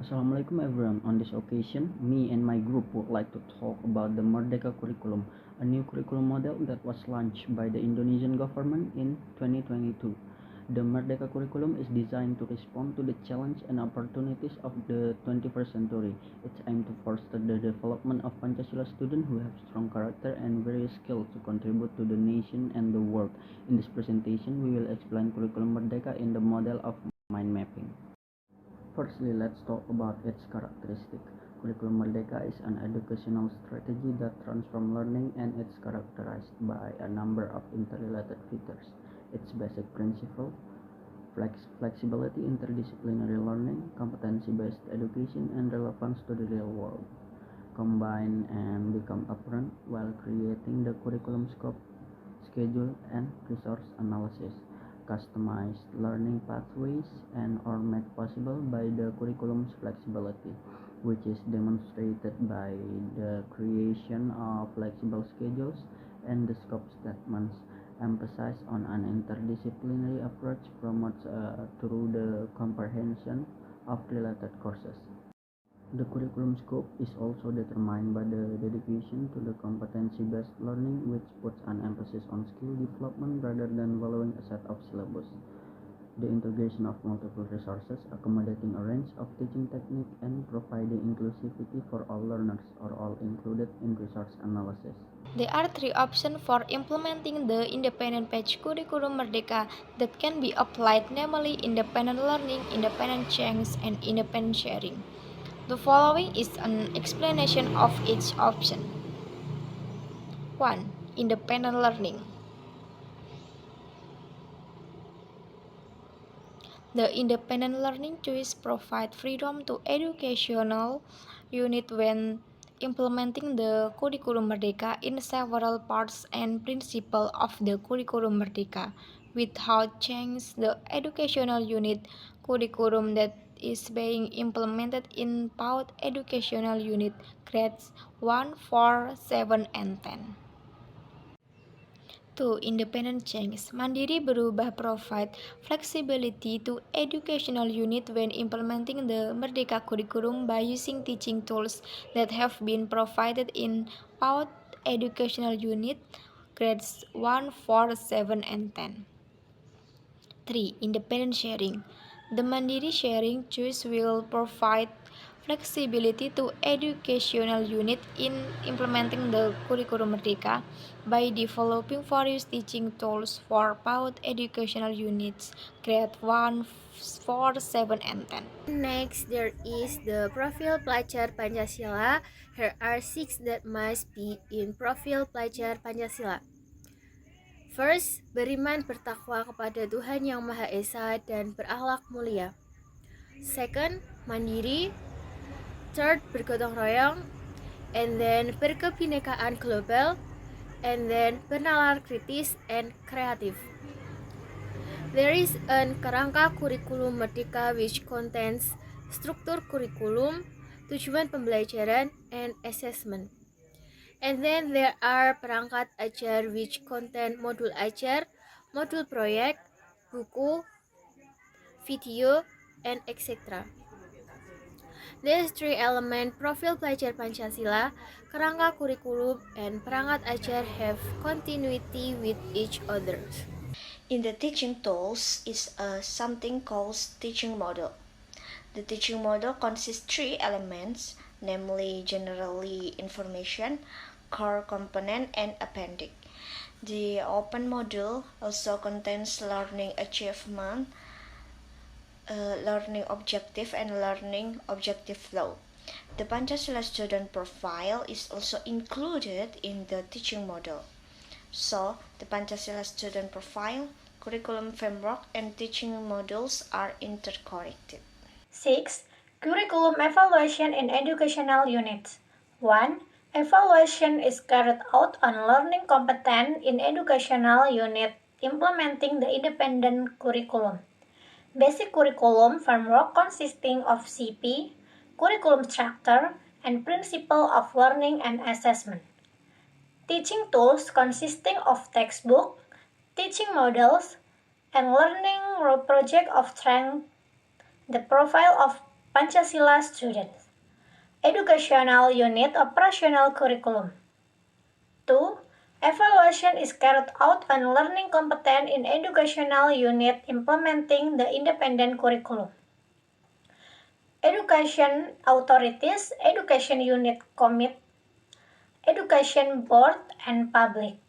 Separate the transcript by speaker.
Speaker 1: Assalamualaikum everyone. On this occasion, me and my group would like to talk about the Merdeka curriculum, a new curriculum model that was launched by the Indonesian government in 2022. The Merdeka curriculum is designed to respond to the challenge and opportunities of the 21st century. It's aimed to foster the development of Pancasila students who have strong character and various skills to contribute to the nation and the world. In this presentation, we will explain curriculum Merdeka in the model of mind mapping. Firstly, let's talk about its characteristic. Curriculum Merdeka is an educational strategy that transforms learning, and it's characterized by a number of interrelated features. Its basic principle: flexibility, interdisciplinary learning, competency-based education, and relevance to the real world combine and become apparent while creating the curriculum scope, schedule, and resource analysis. Customized learning pathways and are made possible by the curriculum's flexibility, which is demonstrated by the creation of flexible schedules and the scope statements. Emphasis on an interdisciplinary approach promotes through the comprehension of related courses. The curriculum scope is also determined by the dedication to the competency-based learning, which puts an emphasis on skill development rather than following a set of syllabus. The integration of multiple resources, accommodating a range of teaching techniques and providing inclusivity for all learners are all included in resource analysis.
Speaker 2: There are three options for implementing the independent batch curriculum Merdeka that can be applied, namely independent learning, independent change, and independent sharing. The following is an explanation of each option. 1. Independent learning. The independent learning choice provides freedom to educational unit when implementing the curriculum Merdeka in several parts and principles of the curriculum Merdeka without change the educational unit curriculum that is being implemented in PAUD educational unit grades 1, 4, 7, and 10. 2. Independent change. Mandiri berubah provide flexibility to educational unit when implementing the Merdeka curriculum by using teaching tools that have been provided in PAUD educational unit grades 1, 4, 7, and 10. 3. Independent sharing. The Mandiri sharing choice will provide flexibility to educational unit in implementing the curriculum Merdeka by developing various teaching tools for PAUD educational units grade 1, 4, 7, and 10.
Speaker 3: Next, there is the Profil Pelajar Pancasila. Here are 6 that must be in Profil Pelajar Pancasila. First, beriman bertakwa kepada Tuhan Yang Maha Esa dan berakhlak mulia. Second, mandiri. Third, bergotong royong. And then berkebinekaan global. And then bernalar kritis and kreatif. There is an kerangka kurikulum Merdeka which contains struktur kurikulum, tujuan pembelajaran, and assessment. And then there are perangkat ajar which contain modul ajar, modul proyek, buku, video, and etc. These three elements, profil pelajar Pancasila, kerangka kurikulum, and perangkat ajar have continuity with each other.
Speaker 4: In the teaching tools is something called teaching model. The teaching model consists 3 elements, namely generally information, core component, and appendix. The open module also contains learning achievement, learning objective, and learning objective flow. The Pancasila student profile is also included in the teaching model. So, the Pancasila student profile, curriculum framework, and teaching modules are interconnected.
Speaker 5: 6. Curriculum evaluation in educational units. 1. Evaluation is carried out on learning competence in educational unit implementing the independent curriculum. Basic curriculum framework consisting of CP, curriculum structure, and principle of learning and assessment. Teaching tools consisting of textbook, teaching models, and learning project of strength. The profile of Pancasila students. Educational unit operational curriculum. 2. Evaluation is carried out on learning competence in educational unit implementing the independent curriculum. Education authorities, education unit commit, education board, and public.